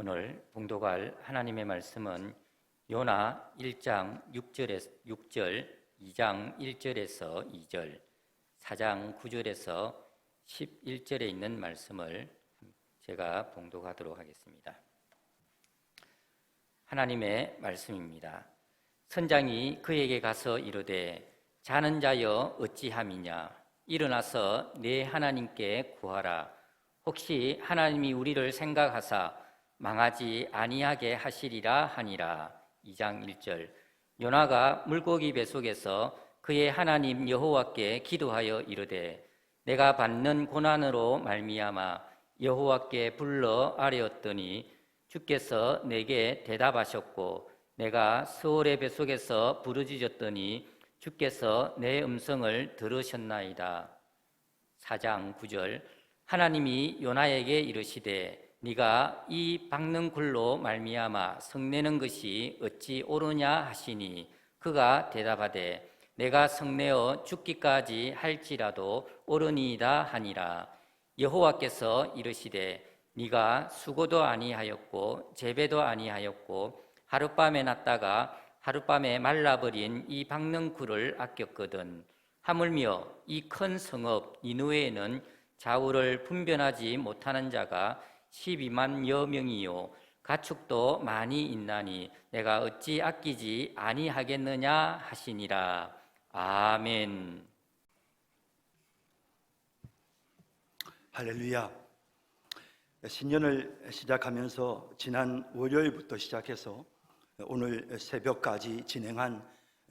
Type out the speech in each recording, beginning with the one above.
오늘 봉독할 하나님의 말씀은 요나 1장 6절, 2장 1절에서 2절, 4장 9절에서 11절에 있는 말씀을 제가 봉독하도록 하겠습니다. 하나님의 말씀입니다. 선장이 그에게 가서 이르되 자는 자여 어찌함이냐? 일어나서 내 하나님께 구하라. 혹시 하나님이 우리를 생각하사 망하지 아니하게 하시리라 하니라. 2장 1절. 요나가 물고기 뱃속에서 그의 하나님 여호와께 기도하여 이르되 내가 받는 고난으로 말미암아 여호와께 불러 아뢰었더니 주께서 내게 대답하셨고 내가 스올의 뱃속에서 부르짖었더니 주께서 내 음성을 들으셨나이다. 4장 9절. 하나님이 요나에게 이르시되 네가 이 박는 굴로 말미암아 성내는 것이 어찌 옳으냐 하시니 그가 대답하되 내가 성내어 죽기까지 할지라도 옳으니이다 하니라. 여호와께서 이르시되 네가 수고도 아니하였고 재배도 아니하였고 하룻밤에 났다가 하룻밤에 말라버린 이 박는 굴을 아꼈거든. 하물며 이 큰 성읍 니느웨에는 좌우를 분별하지 못하는 자가 12만여 명이요 가축도 많이 있나니 내가 어찌 아끼지 아니하겠느냐 하시니라. 아멘. 할렐루야. 신년을 시작하면서 지난 월요일부터 시작해서 오늘 새벽까지 진행한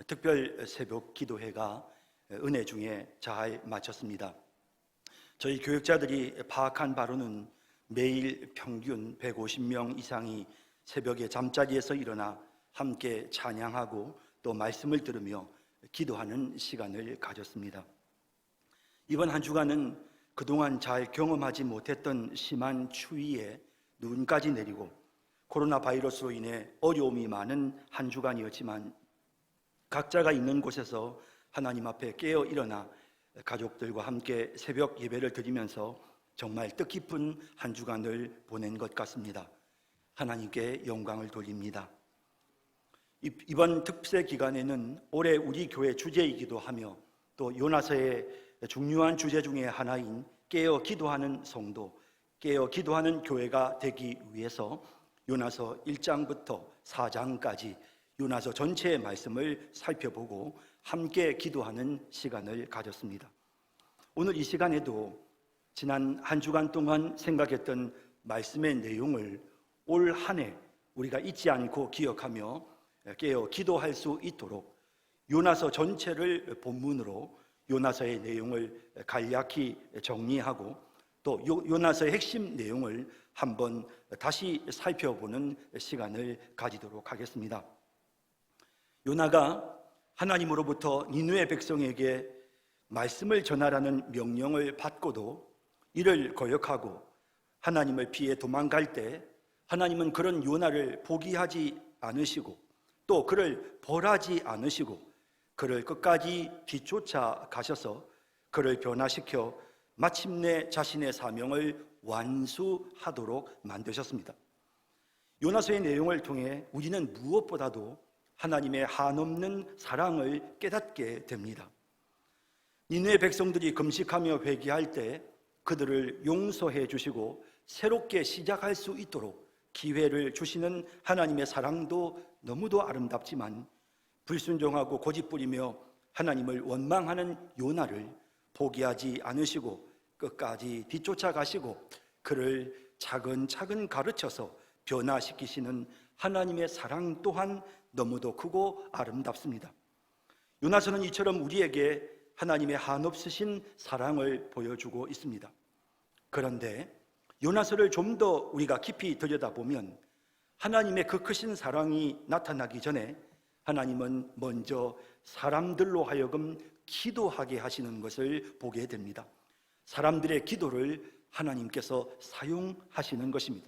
특별 새벽 기도회가 은혜 중에 잘 마쳤습니다. 저희 교육자들이 파악한 바로는 매일 평균 150명 이상이 새벽에 잠자리에서 일어나 함께 찬양하고 또 말씀을 들으며 기도하는 시간을 가졌습니다. 이번 한 주간은 그동안 잘 경험하지 못했던 심한 추위에 눈까지 내리고 코로나 바이러스로 인해 어려움이 많은 한 주간이었지만 각자가 있는 곳에서 하나님 앞에 깨어 일어나 가족들과 함께 새벽 예배를 드리면서 정말 뜻깊은 한 주간을 보낸 것 같습니다. 하나님께 영광을 돌립니다. 이번 특세 기간에는 올해 우리 교회 주제이기도 하며 또 요나서의 중요한 주제 중에 하나인 깨어 기도하는 성도, 깨어 기도하는 교회가 되기 위해서 요나서 1장부터 4장까지 요나서 전체의 말씀을 살펴보고 함께 기도하는 시간을 가졌습니다. 오늘 이 시간에도 지난 한 주간 동안 생각했던 말씀의 내용을 올 한 해 우리가 잊지 않고 기억하며 깨어 기도할 수 있도록 요나서 전체를 본문으로 요나서의 내용을 간략히 정리하고 또 요나서의 핵심 내용을 한번 다시 살펴보는 시간을 가지도록 하겠습니다. 요나가 하나님으로부터 니느웨 백성에게 말씀을 전하라는 명령을 받고도 이를 거역하고 하나님을 피해 도망갈 때 하나님은 그런 요나를 포기하지 않으시고 또 그를 벌하지 않으시고 그를 끝까지 뒤쫓아 가셔서 그를 변화시켜 마침내 자신의 사명을 완수하도록 만드셨습니다. 요나서의 내용을 통해 우리는 무엇보다도 하나님의 한없는 사랑을 깨닫게 됩니다. 니느웨 백성들이 금식하며 회개할 때 그들을 용서해 주시고 새롭게 시작할 수 있도록 기회를 주시는 하나님의 사랑도 너무도 아름답지만 불순종하고 고집부리며 하나님을 원망하는 요나를 포기하지 않으시고 끝까지 뒤쫓아 가시고 그를 차근차근 가르쳐서 변화시키시는 하나님의 사랑 또한 너무도 크고 아름답습니다. 요나서는 이처럼 우리에게 하나님의 한없으신 사랑을 보여주고 있습니다. 그런데 요나서를 좀 더 우리가 깊이 들여다보면 하나님의 그 크신 사랑이 나타나기 전에 하나님은 먼저 사람들로 하여금 기도하게 하시는 것을 보게 됩니다. 사람들의 기도를 하나님께서 사용하시는 것입니다.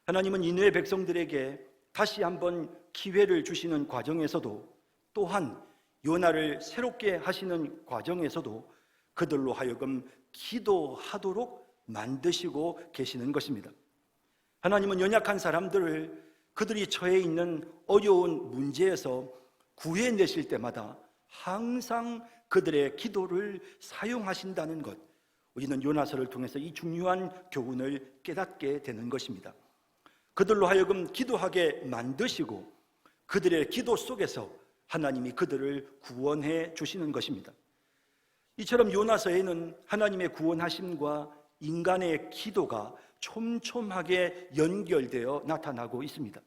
하나님은 니느웨 백성들에게 다시 한번 기회를 주시는 과정에서도 또한 요나를 새롭게 하시는 과정에서도 그들로 하여금 기도하도록 만드시고 계시는 것입니다. 하나님은 연약한 사람들을 그들이 처해 있는 어려운 문제에서 구해내실 때마다 항상 그들의 기도를 사용하신다는 것, 우리는 요나서를 통해서 이 중요한 교훈을 깨닫게 되는 것입니다. 그들로 하여금 기도하게 만드시고 그들의 기도 속에서 하나님이 그들을 구원해 주시는 것입니다. 이처럼 요나서에는 하나님의 구원하심과 인간의 기도가 촘촘하게 연결되어 나타나고 있습니다.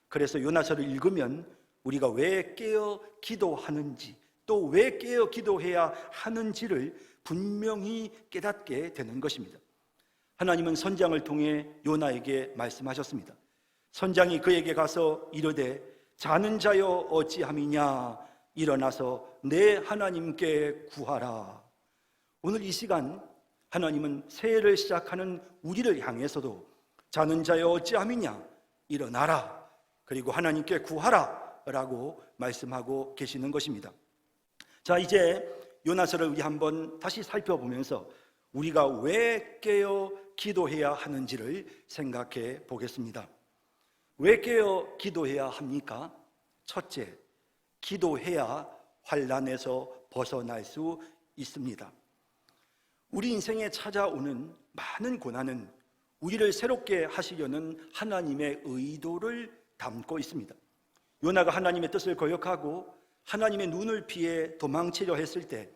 그래서 요나서를 읽으면 우리가 왜 깨어 기도하는지, 또 왜 깨어 기도해야 하는지를 분명히 깨닫게 되는 것입니다. 하나님은 선장을 통해 요나에게 말씀하셨습니다. 선장이 그에게 가서 이르되 자는 자여 어찌함이냐, 일어나서 내 하나님께 구하라. 오늘 이 시간 하나님은 새해를 시작하는 우리를 향해서도 자는 자여 어찌함이냐, 일어나라, 그리고 하나님께 구하라 라고 말씀하고 계시는 것입니다. 자, 이제 요나서를 우리 한번 다시 살펴보면서 우리가 왜 깨어 기도해야 하는지를 생각해 보겠습니다. 왜 깨어 기도해야 합니까? 첫째, 기도해야 환난에서 벗어날 수 있습니다. 우리 인생에 찾아오는 많은 고난은 우리를 새롭게 하시려는 하나님의 의도를 담고 있습니다. 요나가 하나님의 뜻을 거역하고 하나님의 눈을 피해 도망치려 했을 때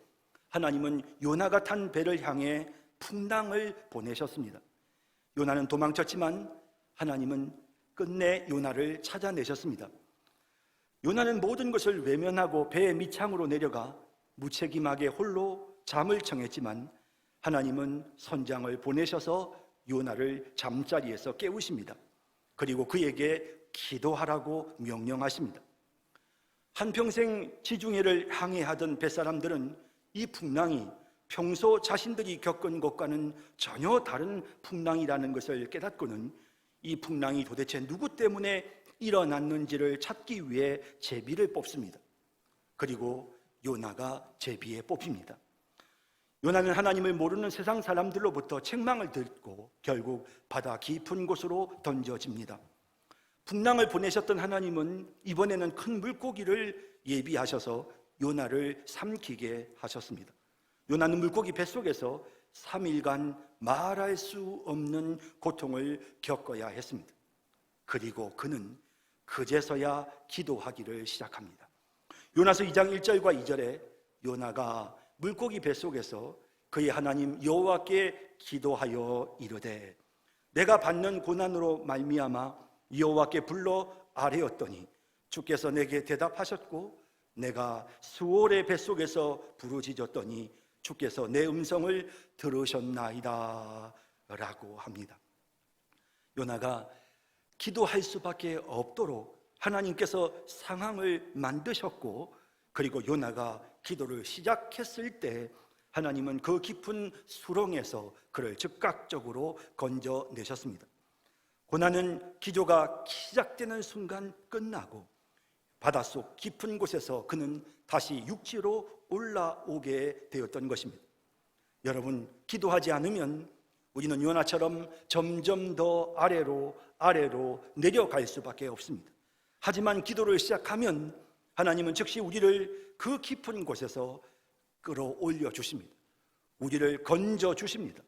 하나님은 요나가 탄 배를 향해 풍랑을 보내셨습니다. 요나는 도망쳤지만 하나님은 끝내 요나를 찾아내셨습니다. 요나는 모든 것을 외면하고 배의 밑창으로 내려가 무책임하게 홀로 잠을 청했지만 하나님은 선장을 보내셔서 요나를 잠자리에서 깨우십니다. 그리고 그에게 기도하라고 명령하십니다. 한평생 지중해를 항해하던 뱃사람들은 이 풍랑이 평소 자신들이 겪은 것과는 전혀 다른 풍랑이라는 것을 깨닫고는 이 풍랑이 도대체 누구 때문에 일어났는지를 찾기 위해 제비를 뽑습니다. 그리고 요나가 제비에 뽑힙니다. 요나는 하나님을 모르는 세상 사람들로부터 책망을 듣고 결국 바다 깊은 곳으로 던져집니다. 풍랑을 보내셨던 하나님은 이번에는 큰 물고기를 예비하셔서 요나를 삼키게 하셨습니다. 요나는 물고기 뱃속에서 3일간 말할 수 없는 고통을 겪어야 했습니다. 그리고 그는 그제서야 기도하기를 시작합니다. 요나서 2장 1절과 2절에 요나가 물고기 뱃속에서 그의 하나님 여호와께 기도하여 이르되 내가 받는 고난으로 말미암아 여호와께 불러 아뢰었더니 주께서 내게 대답하셨고 내가 수월의 뱃속에서 부르짖었더니 주께서 내 음성을 들으셨나이다 라고 합니다. 요나가 기도할 수밖에 없도록 하나님께서 상황을 만드셨고 그리고 요나가 기도를 시작했을 때 하나님은 그 깊은 수렁에서 그를 즉각적으로 건져내셨습니다. 고난은 기도가 시작되는 순간 끝나고 바닷속 깊은 곳에서 그는 다시 육지로 올라오게 되었던 것입니다. 여러분, 기도하지 않으면 우리는 요나처럼 점점 더 아래로 내려갈 수밖에 없습니다. 하지만 기도를 시작하면 하나님은 즉시 우리를 그 깊은 곳에서 끌어올려 주십니다. 우리를 건져 주십니다.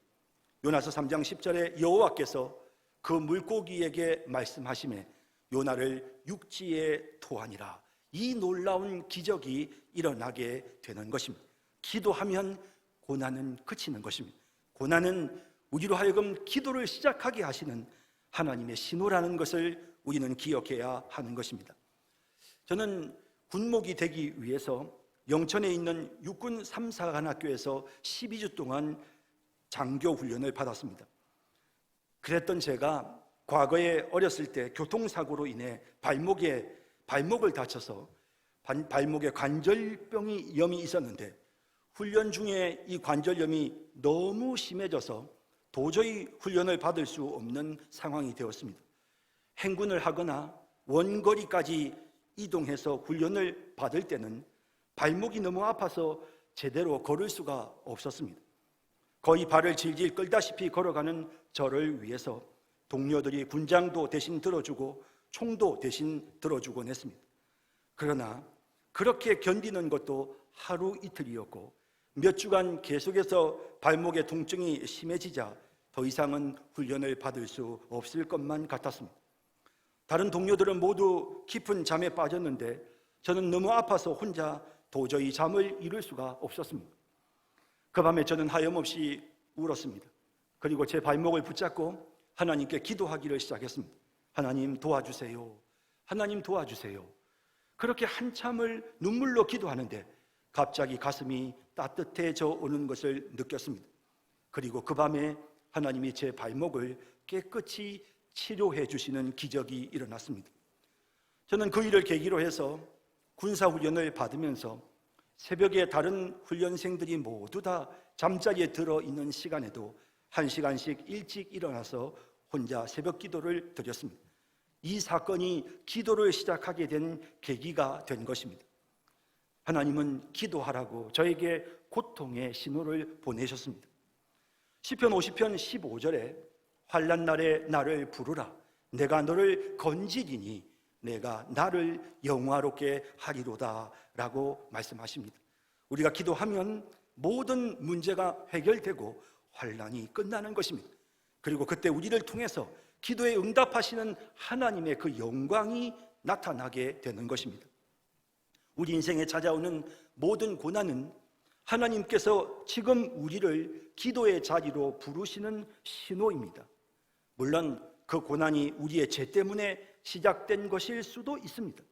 요나서 3장 10절에 여호와께서 그 물고기에게 말씀하시매 요나를 육지에 토하니라. 이 놀라운 기적이 일어나게 되는 것입니다. 기도하면 고난은 그치는 것입니다. 고난은 우리로 하여금 기도를 시작하게 하시는 하나님의 신호라는 것을 우리는 기억해야 하는 것입니다. 저는 군목이 되기 위해서 영천에 있는 육군 3사관학교에서 12주 동안 장교 훈련을 받았습니다. 그랬던 제가 과거에 어렸을 때 교통사고로 인해 발목을 다쳐서 발목에 관절염이 있었는데 훈련 중에 이 관절염이 너무 심해져서 도저히 훈련을 받을 수 없는 상황이 되었습니다. 행군을 하거나 원거리까지 이동해서 훈련을 받을 때는 발목이 너무 아파서 제대로 걸을 수가 없었습니다. 거의 발을 질질 끌다시피 걸어가는 저를 위해서 동료들이 군장도 대신 들어주고 총도 대신 들어주곤 했습니다. 그러나 그렇게 견디는 것도 하루 이틀이었고 몇 주간 계속해서 발목의 통증이 심해지자 더 이상은 훈련을 받을 수 없을 것만 같았습니다. 다른 동료들은 모두 깊은 잠에 빠졌는데 저는 너무 아파서 혼자 도저히 잠을 이룰 수가 없었습니다. 그 밤에 저는 하염없이 울었습니다. 그리고 제 발목을 붙잡고 하나님께 기도하기를 시작했습니다. 하나님 도와주세요. 하나님 도와주세요. 그렇게 한참을 눈물로 기도하는데 갑자기 가슴이 따뜻해져 오는 것을 느꼈습니다. 그리고 그 밤에 하나님이 제 발목을 깨끗이 치료해 주시는 기적이 일어났습니다. 저는 그 일을 계기로 해서 군사훈련을 받으면서 새벽에 다른 훈련생들이 모두 다 잠자리에 들어있는 시간에도 1시간씩 일찍 일어나서 혼자 새벽 기도를 드렸습니다. 이 사건이 기도를 시작하게 된 계기가 된 것입니다. 하나님은 기도하라고 저에게 고통의 신호를 보내셨습니다. 시편 50편 15절에 환난 날에 나를 부르라 내가 너를 건지리니 내가 나를 영화롭게 하리로다 라고 말씀하십니다. 우리가 기도하면 모든 문제가 해결되고 환난이 끝나는 것입니다. 그리고 그때 우리를 통해서 기도에 응답하시는 하나님의 그 영광이 나타나게 되는 것입니다. 우리 인생에 찾아오는 모든 고난은 하나님께서 지금 우리를 기도의 자리로 부르시는 신호입니다. 물론 그 고난이 우리의 죄 때문에 시작된 것일 수도 있습니다.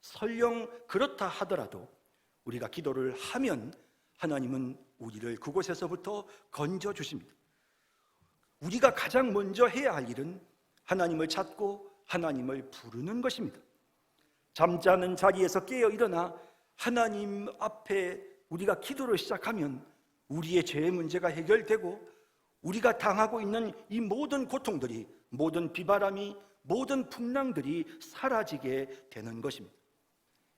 설령 그렇다 하더라도 우리가 기도를 하면 하나님은 우리를 그곳에서부터 건져주십니다. 우리가 가장 먼저 해야 할 일은 하나님을 찾고 하나님을 부르는 것입니다. 잠자는 자리에서 깨어 일어나 하나님 앞에 우리가 기도를 시작하면 우리의 죄의 문제가 해결되고 우리가 당하고 있는 이 모든 고통들이, 모든 비바람이, 모든 풍랑들이 사라지게 되는 것입니다.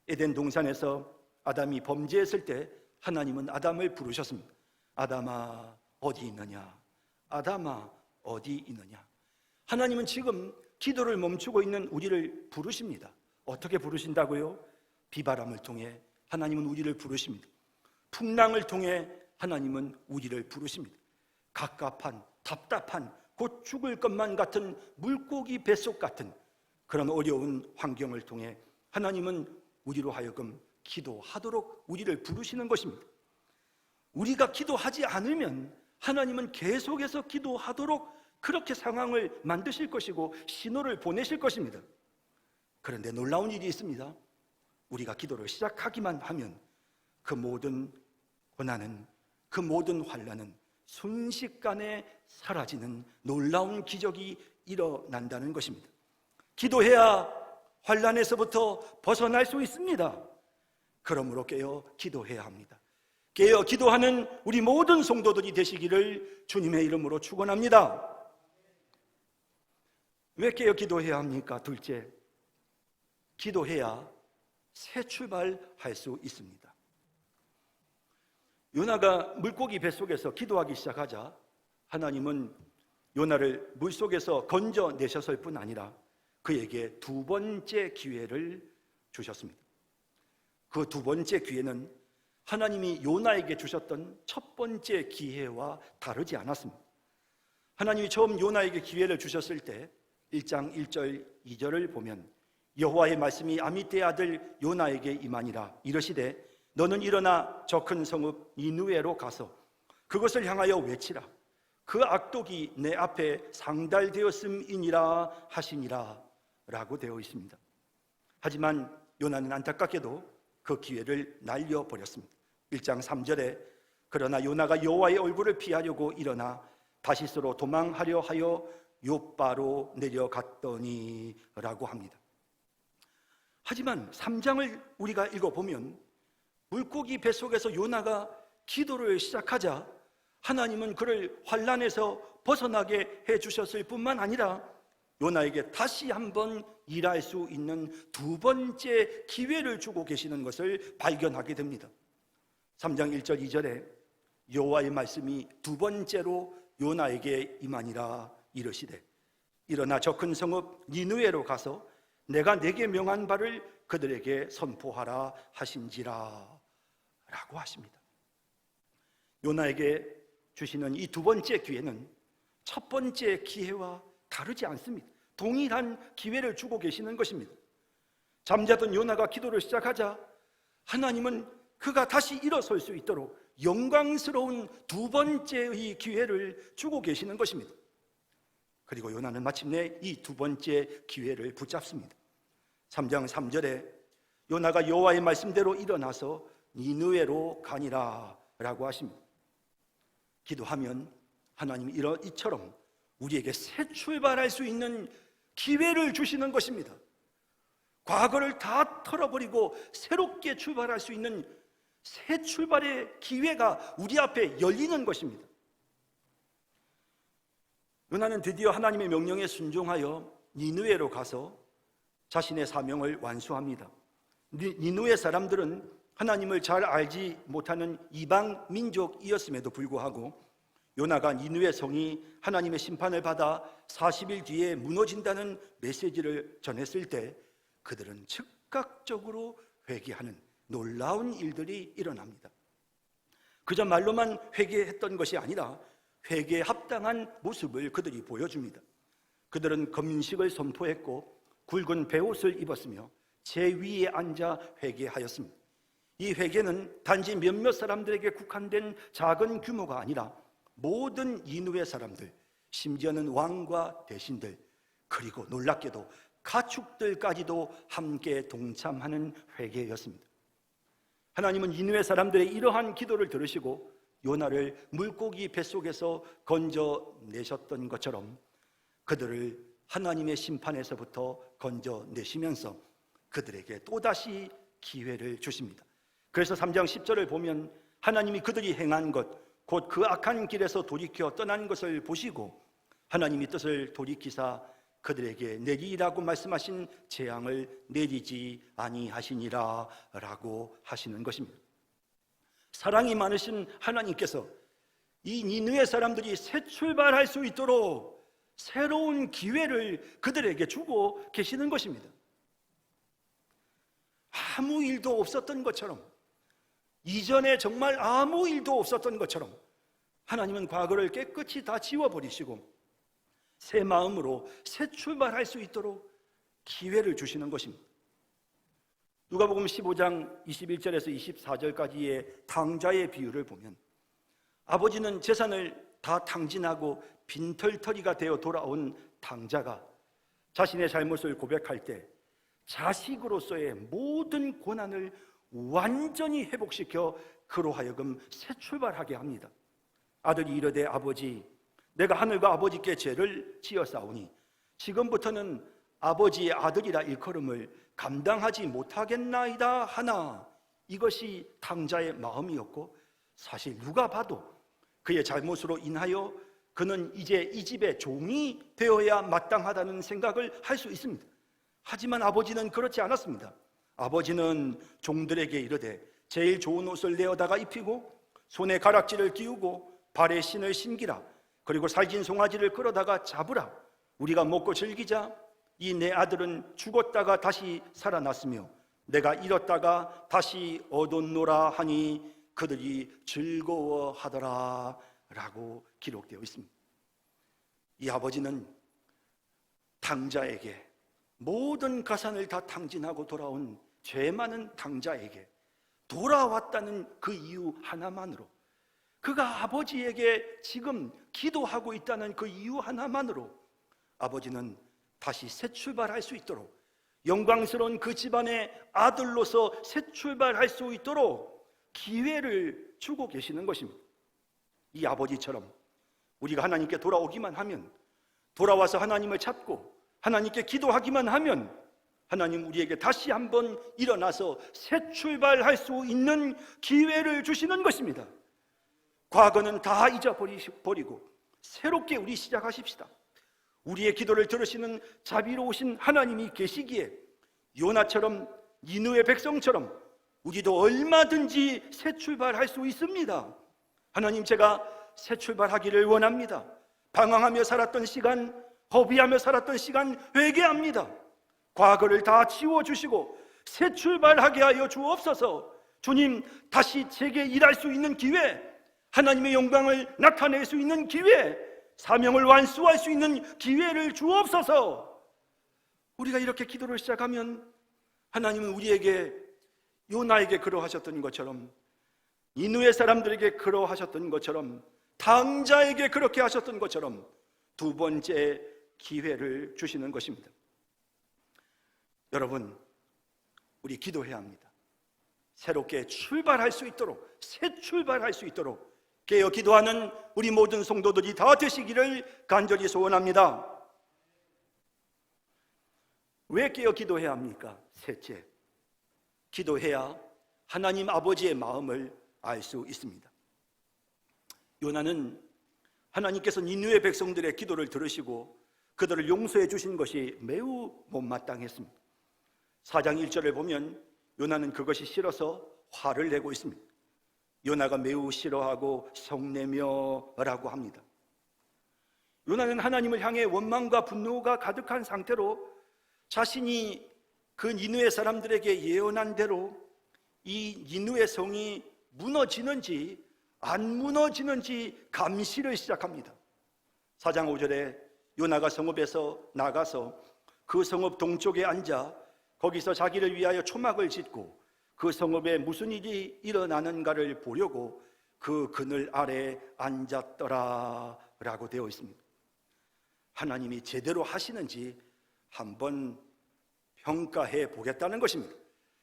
에덴 동산에서 아담이 범죄했을 때 하나님은 아담을 부르셨습니다. 아담아 어디 있느냐? 아담아 어디 있느냐? 하나님은 지금 기도를 멈추고 있는 우리를 부르십니다. 어떻게 부르신다고요? 비바람을 통해 하나님은 우리를 부르십니다. 풍랑을 통해 하나님은 우리를 부르십니다. 갑갑한, 답답한, 곧 죽을 것만 같은 물고기 뱃속 같은 그런 어려운 환경을 통해 하나님은 우리로 하여금 기도하도록 우리를 부르시는 것입니다. 우리가 기도하지 않으면 하나님은 계속해서 기도하도록 그렇게 상황을 만드실 것이고 신호를 보내실 것입니다. 그런데 놀라운 일이 있습니다. 우리가 기도를 시작하기만 하면 그 모든 고난은, 그 모든 환난은 순식간에 사라지는 놀라운 기적이 일어난다는 것입니다. 기도해야 환난에서부터 벗어날 수 있습니다. 그러므로 깨어 기도해야 합니다. 깨어 기도하는 우리 모든 성도들이 되시기를 주님의 이름으로 축원합니다. 왜 깨어 기도해야 합니까? 둘째, 기도해야 새 출발할 수 있습니다. 요나가 물고기 뱃속에서 기도하기 시작하자 하나님은 요나를 물속에서 건져내셨을 뿐 아니라 그에게 두 번째 기회를 주셨습니다. 그 두 번째 기회는 하나님이 요나에게 주셨던 첫 번째 기회와 다르지 않았습니다. 하나님이 처음 요나에게 기회를 주셨을 때 1장 1절 2절을 보면 여호와의 말씀이 아미떼의 아들 요나에게 임하니라 이르시되 너는 일어나 저 큰 성읍 니느웨로 가서 그것을 향하여 외치라 그 악독이 내 앞에 상달되었음이니라 하시니라 라고 되어 있습니다. 하지만 요나는 안타깝게도 그 기회를 날려버렸습니다. 1장 3절에 그러나 요나가 여호와의 얼굴을 피하려고 일어나 다시스로 도망하려 하여 요바로 내려갔더니 라고 합니다. 하지만 3장을 우리가 읽어보면 물고기 뱃속에서 요나가 기도를 시작하자 하나님은 그를 환난에서 벗어나게 해주셨을 뿐만 아니라 요나에게 다시 한번 일할 수 있는 두 번째 기회를 주고 계시는 것을 발견하게 됩니다. 3장 1절 2절에 여호와의 말씀이 두 번째로 요나에게 임하니라 이르시되 일어나 저 큰 성읍 니느웨로 가서 내가 내게 명한 바를 그들에게 선포하라 하신지라 라고 하십니다. 요나에게 주시는 이 두 번째 기회는 첫 번째 기회와 다르지 않습니다. 동일한 기회를 주고 계시는 것입니다. 잠자던 요나가 기도를 시작하자 하나님은 그가 다시 일어설 수 있도록 영광스러운 두 번째의 기회를 주고 계시는 것입니다. 그리고 요나는 마침내 이 두 번째 기회를 붙잡습니다. 3장 3절에 요나가 여호와의 말씀대로 일어나서 니느웨로 가니라 라고 하십니다. 기도하면 하나님이 이처럼 우리에게 새 출발할 수 있는 기회를 주시는 것입니다. 과거를 다 털어버리고 새롭게 출발할 수 있는 새 출발의 기회가 우리 앞에 열리는 것입니다. 요나는 드디어 하나님의 명령에 순종하여 니느웨로 가서 자신의 사명을 완수합니다. 니느웨 사람들은 하나님을 잘 알지 못하는 이방 민족이었음에도 불구하고 요나가 니느웨 성이 하나님의 심판을 받아 40일 뒤에 무너진다는 메시지를 전했을 때 그들은 즉각적으로 회개하는 놀라운 일들이 일어납니다. 그저 말로만 회개했던 것이 아니라 회개에 합당한 모습을 그들이 보여줍니다. 그들은 금식을 선포했고 굵은 베옷을 입었으며 제 위에 앉아 회개하였습니다. 이 회개는 단지 몇몇 사람들에게 국한된 작은 규모가 아니라 모든 니느웨 사람들, 심지어는 왕과 대신들, 그리고 놀랍게도 가축들까지도 함께 동참하는 회개였습니다. 하나님은 니느웨 사람들의 이러한 기도를 들으시고 요나를 물고기 뱃속에서 건져내셨던 것처럼 그들을 하나님의 심판에서부터 건져내시면서 그들에게 또다시 기회를 주십니다. 그래서 3장 10절을 보면 하나님이 그들이 행한 것, 곧 그 악한 길에서 돌이켜 떠난 것을 보시고 하나님이 뜻을 돌이키사 그들에게 내리라고 말씀하신 재앙을 내리지 아니하시니라 라고 하시는 것입니다. 사랑이 많으신 하나님께서 이 니느웨 사람들이 새 출발할 수 있도록 새로운 기회를 그들에게 주고 계시는 것입니다. 아무 일도 없었던 것처럼, 이전에 정말 아무 일도 없었던 것처럼 하나님은 과거를 깨끗이 다 지워버리시고 새 마음으로 새 출발할 수 있도록 기회를 주시는 것입니다. 누가복음 15장 21절에서 24절까지의 탕자의 비유를 보면 아버지는 재산을 다 탕진하고 빈털터리가 되어 돌아온 탕자가 자신의 잘못을 고백할 때 자식으로서의 모든 고난을 완전히 회복시켜 그로 하여금 새 출발하게 합니다. 아들이 이르되 아버지, 내가 하늘과 아버지께 죄를 지었사오니 지금부터는 아버지의 아들이라 일컬음을 감당하지 못하겠나이다 하나, 이것이 탕자의 마음이었고 사실 누가 봐도 그의 잘못으로 인하여 그는 이제 이 집의 종이 되어야 마땅하다는 생각을 할 수 있습니다. 하지만 아버지는 그렇지 않았습니다. 아버지는 종들에게 이르되 제일 좋은 옷을 내어다가 입히고 손에 가락지를 끼우고 발에 신을 신기라. 그리고 살진 송아지를 끌어다가 잡으라. 우리가 먹고 즐기자. 이 내 아들은 죽었다가 다시 살아났으며 내가 잃었다가 다시 얻었노라 하니 그들이 즐거워하더라 라고 기록되어 있습니다. 이 아버지는 탕자에게, 모든 가산을 다 탕진하고 돌아온 죄 많은 탕자에게 돌아왔다는 그 이유 하나만으로, 그가 아버지에게 지금 기도하고 있다는 그 이유 하나만으로 아버지는 다시 새 출발할 수 있도록, 영광스러운 그 집안의 아들로서 새 출발할 수 있도록 기회를 주고 계시는 것입니다. 이 아버지처럼 우리가 하나님께 돌아오기만 하면, 돌아와서 하나님을 찾고 하나님께 기도하기만 하면 하나님 우리에게 다시 한번 일어나서 새 출발할 수 있는 기회를 주시는 것입니다. 과거는 다 잊어버리고 새롭게 우리 시작하십시다. 우리의 기도를 들으시는 자비로우신 하나님이 계시기에 요나처럼 니느웨 백성처럼 우리도 얼마든지 새 출발할 수 있습니다. 하나님, 제가 새 출발하기를 원합니다. 방황하며 살았던 시간, 허비하며 살았던 시간 회개합니다. 과거를 다 지워주시고 새 출발하게 하여 주옵소서. 주님, 다시 제게 일할 수 있는 기회, 하나님의 영광을 나타낼 수 있는 기회, 사명을 완수할 수 있는 기회를 주옵소서. 우리가 이렇게 기도를 시작하면 하나님은 우리에게, 요나에게 그러하셨던 것처럼, 니느웨 사람들에게 그러하셨던 것처럼, 당자에게 그렇게 하셨던 것처럼 두 번째 기회를 주시는 것입니다. 여러분, 우리 기도해야 합니다. 새롭게 출발할 수 있도록, 새 출발할 수 있도록 깨어 기도하는 우리 모든 성도들이 다 되시기를 간절히 소원합니다. 왜 깨어 기도해야 합니까? 셋째, 기도해야 하나님 아버지의 마음을 알 수 있습니다. 요나는 하나님께서 니느웨 백성들의 기도를 들으시고 그들을 용서해 주신 것이 매우 못마땅했습니다. 4장 1절을 보면 요나는 그것이 싫어서 화를 내고 있습니다. 요나가 매우 싫어하고 성내며라고 합니다. 요나는 하나님을 향해 원망과 분노가 가득한 상태로 자신이 그 니느웨 사람들에게 예언한 대로 이 니느웨 성이 무너지는지 안 무너지는지 감시를 시작합니다. 4장 5절에 요나가 성읍에서 나가서 그 성읍 동쪽에 앉아 거기서 자기를 위하여 초막을 짓고 그 성읍에 무슨 일이 일어나는가를 보려고 그 그늘 아래 앉았더라 라고 되어 있습니다. 하나님이 제대로 하시는지 한번 평가해 보겠다는 것입니다.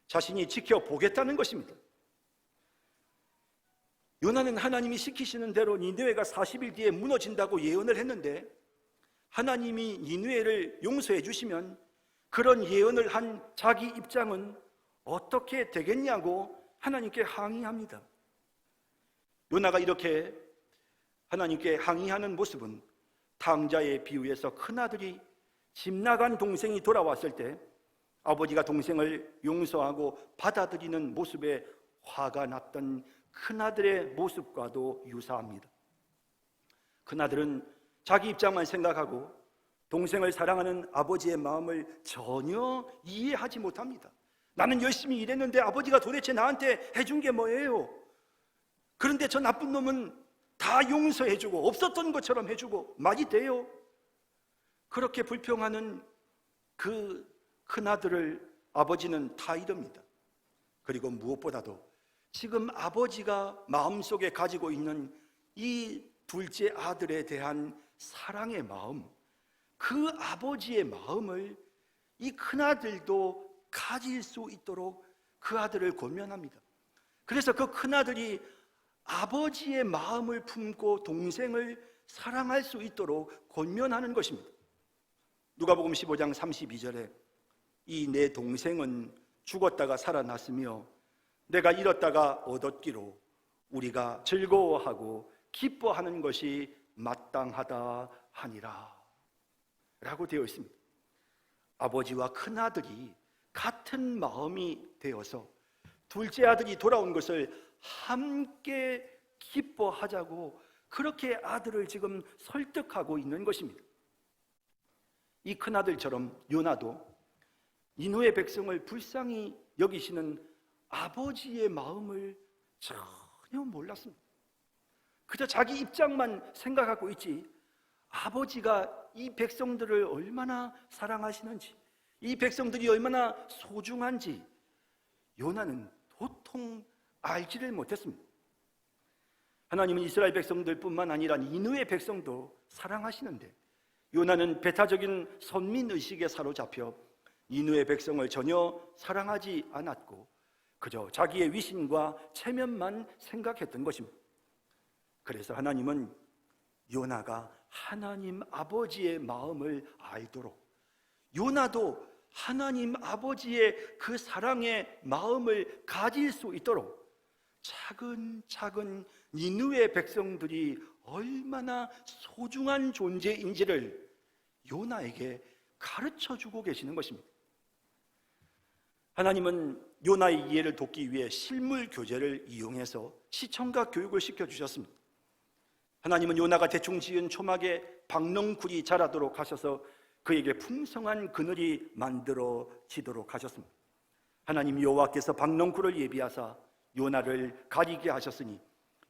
자신이 지켜보겠다는 것입니다. 요나는 하나님이 시키시는 대로 니느웨가 40일 뒤에 무너진다고 예언을 했는데, 하나님이 니느웨를 용서해 주시면 그런 예언을 한 자기 입장은 어떻게 되겠냐고 하나님께 항의합니다. 요나가 이렇게 하나님께 항의하는 모습은 탕자의 비유에서 큰아들이 집 나간 동생이 돌아왔을 때 아버지가 동생을 용서하고 받아들이는 모습에 화가 났던 큰아들의 모습과도 유사합니다. 큰아들은 자기 입장만 생각하고 동생을 사랑하는 아버지의 마음을 전혀 이해하지 못합니다. 나는 열심히 일했는데 아버지가 도대체 나한테 해준 게 뭐예요? 그런데 저 나쁜 놈은 다 용서해주고 없었던 것처럼 해주고 말이 돼요? 그렇게 불평하는 그 큰아들을 아버지는 다 이릅니다. 그리고 무엇보다도 지금 아버지가 마음속에 가지고 있는 이 둘째 아들에 대한 사랑의 마음, 그 아버지의 마음을 이 큰아들도 가질 수 있도록 그 아들을 권면합니다. 그래서 그 큰아들이 아버지의 마음을 품고 동생을 사랑할 수 있도록 권면하는 것입니다. 누가복음 15장 32절에 이 내 동생은 죽었다가 살아났으며 내가 잃었다가 얻었기로 우리가 즐거워하고 기뻐하는 것이 마땅하다 하니라 라고 되어 있습니다. 아버지와 큰아들이 같은 마음이 되어서 둘째 아들이 돌아온 것을 함께 기뻐하자고 그렇게 아들을 지금 설득하고 있는 것입니다. 이 큰아들처럼 요나도 니느웨 백성을 불쌍히 여기시는 아버지의 마음을 전혀 몰랐습니다. 그저 자기 입장만 생각하고 있지 아버지가 이 백성들을 얼마나 사랑하시는지, 이 백성들이 얼마나 소중한지 요나는 도통 알지를 못했습니다. 하나님은 이스라엘 백성들뿐만 아니라 니느웨 백성도 사랑하시는데 요나는 배타적인 선민의식에 사로잡혀 니느웨 백성을 전혀 사랑하지 않았고 그저 자기의 위신과 체면만 생각했던 것입니다. 그래서 하나님은 요나가 하나님 아버지의 마음을 알도록, 요나도 하나님 아버지의 그 사랑의 마음을 가질 수 있도록 차근차근 니느웨 백성들이 얼마나 소중한 존재인지를 요나에게 가르쳐주고 계시는 것입니다. 하나님은 요나의 이해를 돕기 위해 실물 교재를 이용해서 시청각 교육을 시켜주셨습니다. 하나님은 요나가 대충 지은 초막에 박농쿨이 자라도록 하셔서 그에게 풍성한 그늘이 만들어지도록 하셨습니다. 하나님 여호와께서 박농쿨을 예비하사 요나를 가리게 하셨으니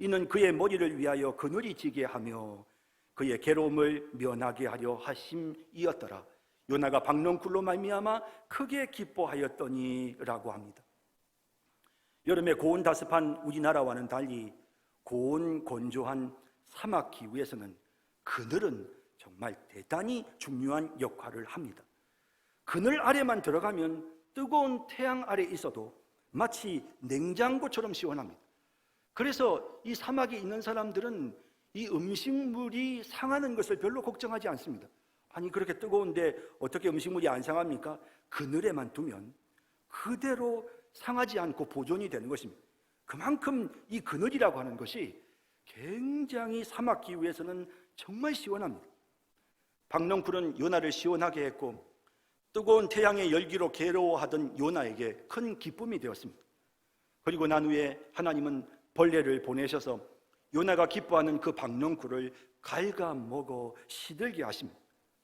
이는 그의 머리를 위하여 그늘이 지게 하며 그의 괴로움을 면하게 하려 하심이었더라. 요나가 박농쿨로 말미암아 크게 기뻐하였더니라고 합니다. 여름에 고온 다습한 우리나라와는 달리 고온 건조한 사막 기후에서는 그늘은 정말 대단히 중요한 역할을 합니다. 그늘 아래만 들어가면 뜨거운 태양 아래 있어도 마치 냉장고처럼 시원합니다. 그래서 이 사막에 있는 사람들은 이 음식물이 상하는 것을 별로 걱정하지 않습니다. 아니 그렇게 뜨거운데 어떻게 음식물이 안 상합니까? 그늘에만 두면 그대로 상하지 않고 보존이 되는 것입니다. 그만큼 이 그늘이라고 하는 것이 굉장히 사막 기후에서는 정말 시원합니다. 박농쿨은 요나를 시원하게 했고 뜨거운 태양의 열기로 괴로워하던 요나에게 큰 기쁨이 되었습니다. 그리고 난 후에 하나님은 벌레를 보내셔서 요나가 기뻐하는 그 박농쿨을 갉아먹어 시들게 하십니다.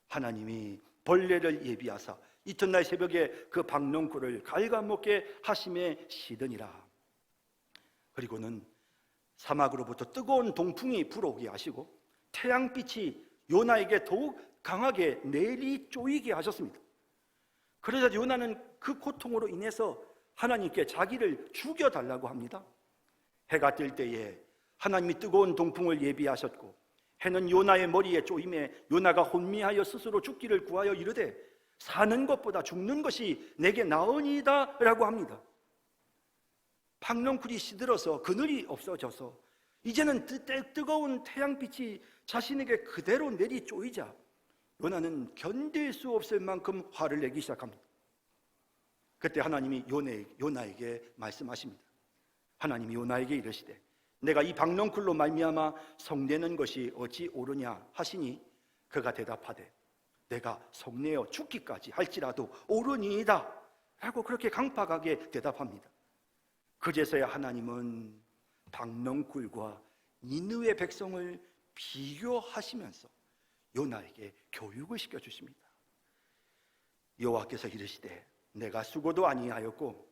하나님이 벌레를 예비하사 이튿날 새벽에 그 박농쿨을 갉아먹게 하심에 시드니라. 그리고는 사막으로부터 뜨거운 동풍이 불어오게 하시고 태양빛이 요나에게 더욱 강하게 내리 쪼이게 하셨습니다. 그러자 요나는 그 고통으로 인해서 하나님께 자기를 죽여달라고 합니다. 해가 뜰 때에 하나님이 뜨거운 동풍을 예비하셨고 해는 요나의 머리에 쪼임에 요나가 혼미하여 스스로 죽기를 구하여 이르되 사는 것보다 죽는 것이 내게 나으니이다 라고 합니다. 박농쿨이 시들어서 그늘이 없어져서 이제는 뜨거운 태양빛이 자신에게 그대로 내리 쪼이자 요나는 견딜 수 없을 만큼 화를 내기 시작합니다. 그때 하나님이 요나에게 말씀하십니다. 하나님이 요나에게 이르시되 내가 이 박농쿨로 말미암아 성내는 것이 어찌 옳으냐 하시니 그가 대답하되 내가 성내어 죽기까지 할지라도 옳으니이다 라고 그렇게 강팍하게 대답합니다. 그제서야 하나님은 박농쿨과 니느웨 백성을 비교하시면서 요나에게 교육을 시켜주십니다. 여호와께서 이르시되 내가 수고도 아니하였고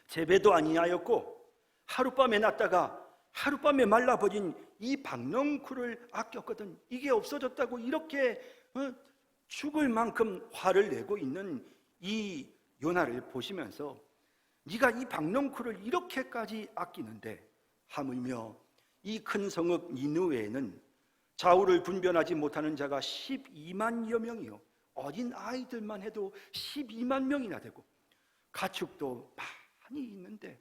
재배도 아니하였고 하룻밤에 났다가 하룻밤에 말라버린 이 박농쿨을 아꼈거든 이게 없어졌다고 이렇게 죽을 만큼 화를 내고 있는 이 요나를 보시면서 네가 이 박농쿨을 이렇게까지 아끼는데 하물며 이 큰 성읍 니느웨에는 좌우를 분별하지 못하는 자가 12만여 명이요 어린 아이들만 해도 12만 명이나 되고 가축도 많이 있는데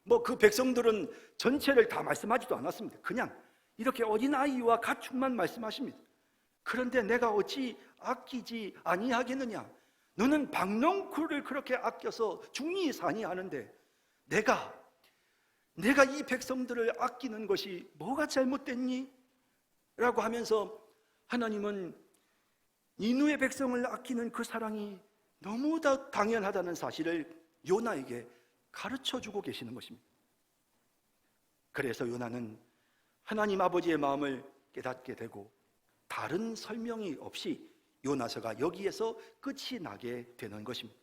뭐 그 백성들은 전체를 다 말씀하지도 않았습니다. 그냥 이렇게 어린 아이와 가축만 말씀하십니다. 그런데 내가 어찌 아끼지 아니하겠느냐? 너는 박농쿨을 그렇게 아껴서 중리 사니 하는데 내가 이 백성들을 아끼는 것이 뭐가 잘못됐니? 라고 하면서 하나님은 니느웨 백성을 아끼는 그 사랑이 너무나 당연하다는 사실을 요나에게 가르쳐주고 계시는 것입니다. 그래서 요나는 하나님 아버지의 마음을 깨닫게 되고 다른 설명이 없이 요나서가 여기에서 끝이 나게 되는 것입니다.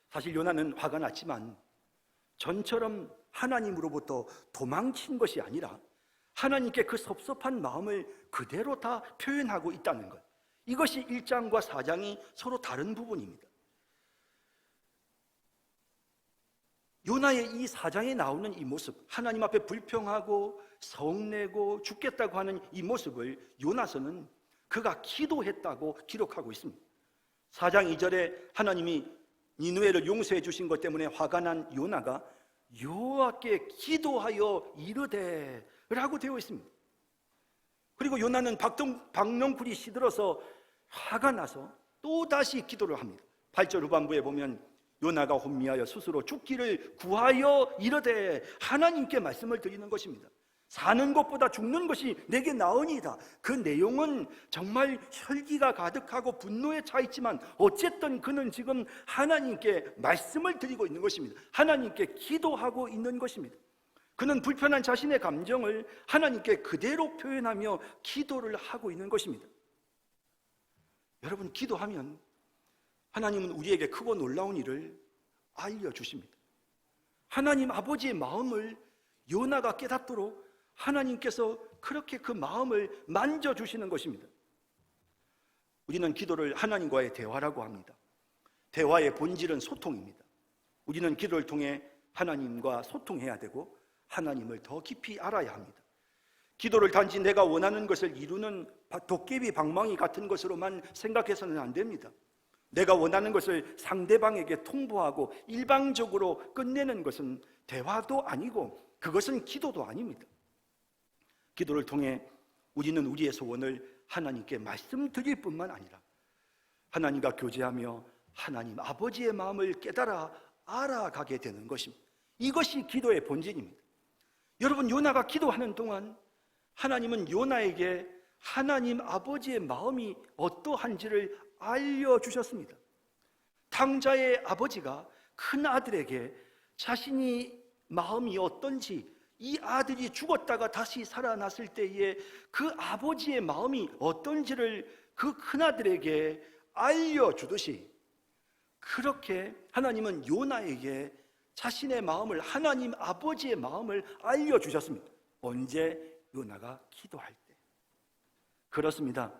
사실 요나는 화가 났지만 전처럼 하나님으로부터 도망친 것이 아니라 하나님께 그 섭섭한 마음을 그대로 다 표현하고 있다는 것, 이것이 1장과 4장이 서로 다른 부분입니다. 요나의 이 4장에 나오는 이 모습, 하나님 앞에 불평하고 성내고 죽겠다고 하는 이 모습을 요나서는 그가 기도했다고 기록하고 있습니다. 4장 2절에 하나님이 니느웨를 용서해 주신 것 때문에 화가 난 요나가 여호와께 기도하여 이르되 라고 되어 있습니다. 그리고 요나는 박농쿨이 시들어서 화가 나서 또다시 기도를 합니다. 8절 후반부에 보면 요나가 혼미하여 스스로 죽기를 구하여 이르되 하나님께 말씀을 드리는 것입니다. 사는 것보다 죽는 것이 내게 나으니이다. 그 내용은 정말 혈기가 가득하고 분노에 차 있지만 어쨌든 그는 지금 하나님께 말씀을 드리고 있는 것입니다. 하나님께 기도하고 있는 것입니다. 그는 불편한 자신의 감정을 하나님께 그대로 표현하며 기도를 하고 있는 것입니다. 여러분, 기도하면 하나님은 우리에게 크고 놀라운 일을 알려주십니다. 하나님 아버지의 마음을 요나가 깨닫도록 하나님께서 그렇게 그 마음을 만져주시는 것입니다. 우리는 기도를 하나님과의 대화라고 합니다. 대화의 본질은 소통입니다. 우리는 기도를 통해 하나님과 소통해야 되고 하나님을 더 깊이 알아야 합니다. 기도를 단지 내가 원하는 것을 이루는 도깨비 방망이 같은 것으로만 생각해서는 안 됩니다. 내가 원하는 것을 상대방에게 통보하고 일방적으로 끝내는 것은 대화도 아니고 그것은 기도도 아닙니다. 기도를 통해 우리는 우리의 소원을 하나님께 말씀드릴 뿐만 아니라 하나님과 교제하며 하나님 아버지의 마음을 깨달아 알아가게 되는 것입니다. 이것이 기도의 본질입니다. 여러분, 요나가 기도하는 동안 하나님은 요나에게 하나님 아버지의 마음이 어떠한지를 알려주셨습니다. 탕자의 아버지가 큰 아들에게 자신이 마음이 어떤지, 이 아들이 죽었다가 다시 살아났을 때에 그 아버지의 마음이 어떤지를 그 큰아들에게 알려주듯이, 그렇게 하나님은 요나에게 자신의 마음을, 하나님 아버지의 마음을 알려주셨습니다. 언제? 요나가 기도할 때. 그렇습니다.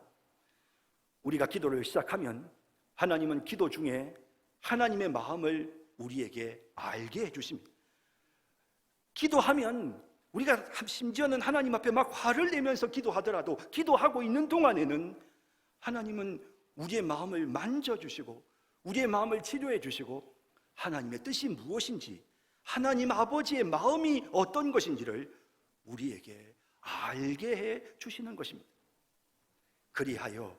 우리가 기도를 시작하면 하나님은 기도 중에 하나님의 마음을 우리에게 알게 해주십니다. 기도하면 우리가 심지어는 하나님 앞에 막 화를 내면서 기도하더라도 기도하고 있는 동안에는 하나님은 우리의 마음을 만져주시고 우리의 마음을 치료해 주시고 하나님의 뜻이 무엇인지, 하나님 아버지의 마음이 어떤 것인지를 우리에게 알게 해 주시는 것입니다. 그리하여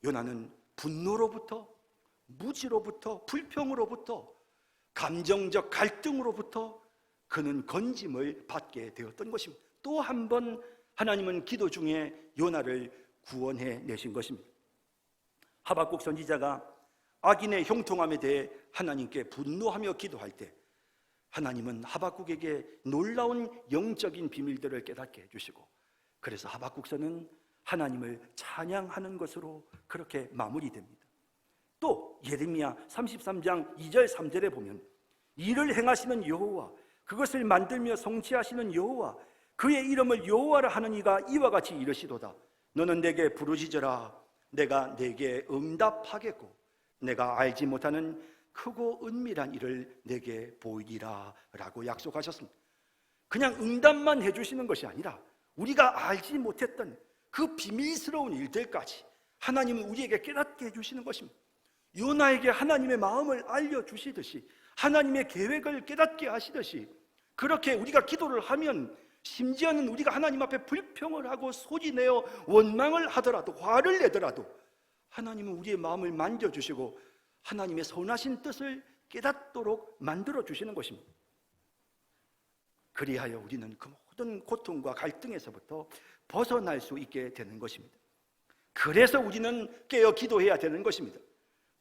요나는 분노로부터, 무지로부터, 불평으로부터, 감정적 갈등으로부터 그는 건짐을 받게 되었던 것입니다. 또 한 번 하나님은 기도 중에 요나를 구원해 내신 것입니다. 하박국 선지자가 악인의 형통함에 대해 하나님께 분노하며 기도할 때 하나님은 하박국에게 놀라운 영적인 비밀들을 깨닫게 해주시고, 그래서 하박국서는 하나님을 찬양하는 것으로 그렇게 마무리됩니다. 또 예레미야 33장 2절 3절에 보면 이를 행하시는 여호와, 그것을 만들며 성취하시는 여호와, 그의 이름을 여호와라 하는 이가 이와 같이 이르시도다. 너는 내게 부르짖어라. 내가 내게 응답하겠고 내가 알지 못하는 크고 은밀한 일을 내게 보이리라 라고 약속하셨습니다. 그냥 응답만 해주시는 것이 아니라 우리가 알지 못했던 그 비밀스러운 일들까지 하나님은 우리에게 깨닫게 해주시는 것입니다. 요나에게 하나님의 마음을 알려주시듯이, 하나님의 계획을 깨닫게 하시듯이, 그렇게 우리가 기도를 하면 심지어는 우리가 하나님 앞에 불평을 하고 소리내어 원망을 하더라도, 화를 내더라도 하나님은 우리의 마음을 만져주시고 하나님의 선하신 뜻을 깨닫도록 만들어주시는 것입니다. 그리하여 우리는 그 모든 고통과 갈등에서부터 벗어날 수 있게 되는 것입니다. 그래서 우리는 깨어 기도해야 되는 것입니다.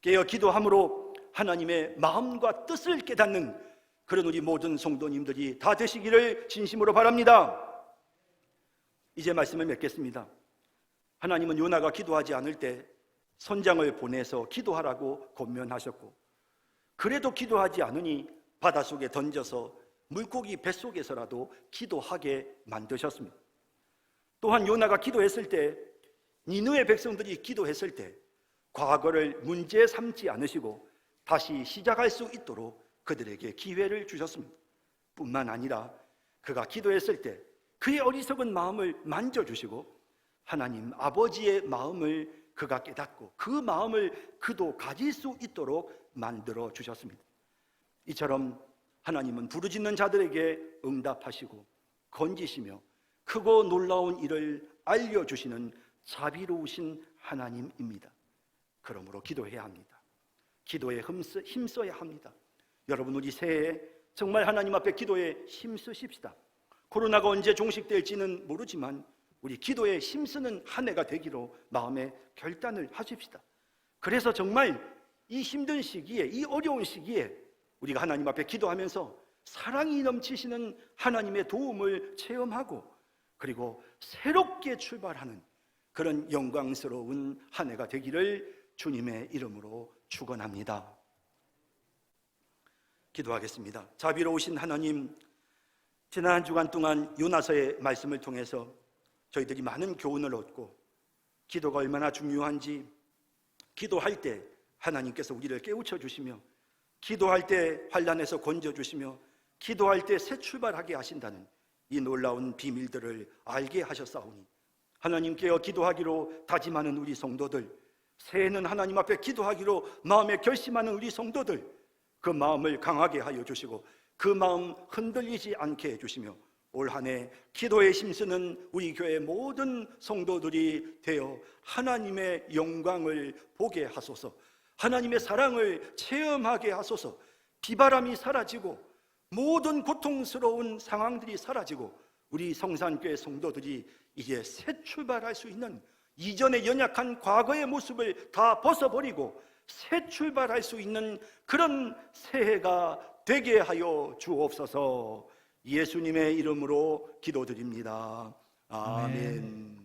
깨어 기도함으로 하나님의 마음과 뜻을 깨닫는 그런 우리 모든 성도님들이 다 되시기를 진심으로 바랍니다. 이제 말씀을 맺겠습니다. 하나님은 요나가 기도하지 않을 때 선장을 보내서 기도하라고 권면하셨고, 그래도 기도하지 않으니 바닷속에 던져서 물고기 뱃속에서라도 기도하게 만드셨습니다. 또한 요나가 기도했을 때, 니느웨 백성들이 기도했을 때 과거를 문제 삼지 않으시고 다시 시작할 수 있도록 그들에게 기회를 주셨습니다. 뿐만 아니라 그가 기도했을 때 그의 어리석은 마음을 만져주시고 하나님 아버지의 마음을 그가 깨닫고 그 마음을 그도 가질 수 있도록 만들어 주셨습니다. 이처럼 하나님은 부르짖는 자들에게 응답하시고 건지시며 크고 놀라운 일을 알려주시는 자비로우신 하나님입니다. 그러므로 기도해야 합니다. 기도에 힘써야 합니다. 여러분, 우리 새해에 정말 하나님 앞에 기도에 힘쓰십시다. 코로나가 언제 종식될지는 모르지만 우리 기도에 힘쓰는 한 해가 되기로 마음에 결단을 하십시다. 그래서 정말 이 힘든 시기에, 이 어려운 시기에 우리가 하나님 앞에 기도하면서 사랑이 넘치시는 하나님의 도움을 체험하고 그리고 새롭게 출발하는 그런 영광스러운 한 해가 되기를 주님의 이름으로 축원합니다. 기도하겠습니다. 자비로우신 하나님, 지난 한 주간 동안 요나서의 말씀을 통해서 저희들이 많은 교훈을 얻고 기도가 얼마나 중요한지, 기도할 때 하나님께서 우리를 깨우쳐 주시며, 기도할 때 환난에서 건져 주시며, 기도할 때 새 출발하게 하신다는 이 놀라운 비밀들을 알게 하셨사오니 하나님 깨어 기도하기로 다짐하는 우리 성도들, 새해는 하나님 앞에 기도하기로 마음에 결심하는 우리 성도들, 그 마음을 강하게 하여 주시고 그 마음 흔들리지 않게 해주시며 올 한 해 기도에 힘쓰는 우리 교회 모든 성도들이 되어 하나님의 영광을 보게 하소서, 하나님의 사랑을 체험하게 하소서, 비바람이 사라지고 모든 고통스러운 상황들이 사라지고 우리 성산교회 성도들이 이제 새 출발할 수 있는, 이전의 연약한 과거의 모습을 다 벗어버리고 새 출발할 수 있는 그런 새해가 되게 하여 주옵소서. 예수님의 이름으로 기도드립니다. 아멘.